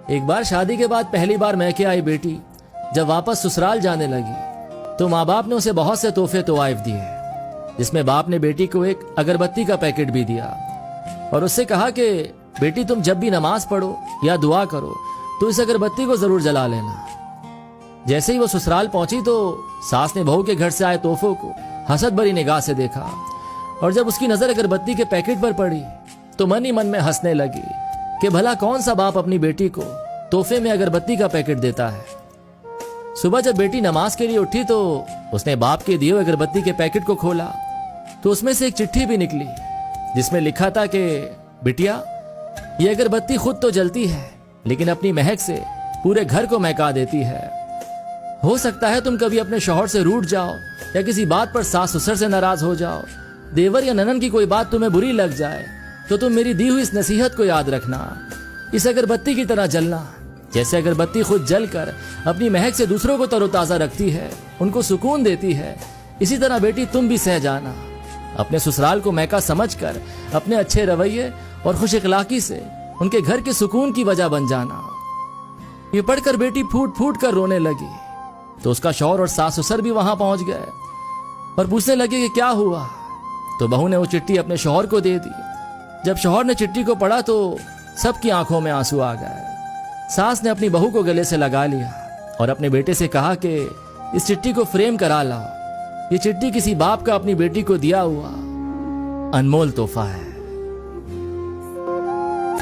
ایک بار شادی کے بعد پہلی بار میکے آئی بیٹی جب واپس سسرال جانے لگی تو ماں باپ نے اسے بہت سے تحفے طوائف دیے، جس میں باپ نے بیٹی کو ایک اگربتی کا پیکٹ بھی دیا اور اس سے کہا کہ بیٹی تم جب بھی نماز پڑھو یا دعا کرو تو اس اگربتی کو ضرور جلا لینا۔ جیسے ہی وہ سسرال پہنچی تو ساس نے بہو کے گھر سے آئے تحفوں کو حسد بھری نگاہ سے دیکھا، اور جب اس کی نظر اگربتی کے پیکٹ پر پڑی تو من ہی من میں ہنسنے لگی کہ بھلا کون سا باپ اپنی بیٹی کو تحفے میں اگربتی کا پیکٹ دیتا ہے۔ صبح جب بیٹی نماز کے لیے اٹھی تو اس نے باپ کے دیے اگربتی کے پیکٹ کو کھولا تو اس میں سے ایک چٹھی بھی نکلی جس میں لکھا تھا کہ بیٹیا، یہ اگربتی خود تو جلتی ہے لیکن اپنی مہک سے پورے گھر کو مہکا دیتی ہے۔ ہو سکتا ہے تم کبھی اپنے شوہر سے روٹھ جاؤ یا کسی بات پر ساس سسر سے ناراض ہو جاؤ، دیور یا ننن کی کوئی بات تمہیں بری لگ جائے تو تم میری دی ہوئی اس نصیحت کو یاد رکھنا، اس اگربتی کی طرح جلنا۔ جیسے اگربتی خود جل کر اپنی مہک سے دوسروں کو تر و تازہ رکھتی ہے، ان کو سکون دیتی ہے، اسی طرح بیٹی تم بھی سہ جانا، اپنے سسرال کو مہکا سمجھ کر اپنے اچھے رویے اور خوش اخلاقی سے ان کے گھر کے سکون کی وجہ بن جانا۔ یہ پڑھ کر بیٹی پھوٹ پھوٹ کر رونے لگی تو اس کا شوہر اور ساس سسر بھی وہاں پہنچ گئے اور پوچھنے لگے کہ کیا ہوا، تو بہو نے وہ چٹھی اپنے شوہر کو دے دی۔ جب شوہر نے چٹھی کو پڑھا تو سب کی آنکھوں میں آنسو آ گئے۔ ساس نے اپنی بہو کو گلے سے لگا لیا اور اپنے بیٹے سے کہا کہ اس چٹھی کو فریم کرا لاؤ، یہ چٹھی کسی باپ کا اپنی بیٹی کو دیا ہوا انمول تحفہ ہے۔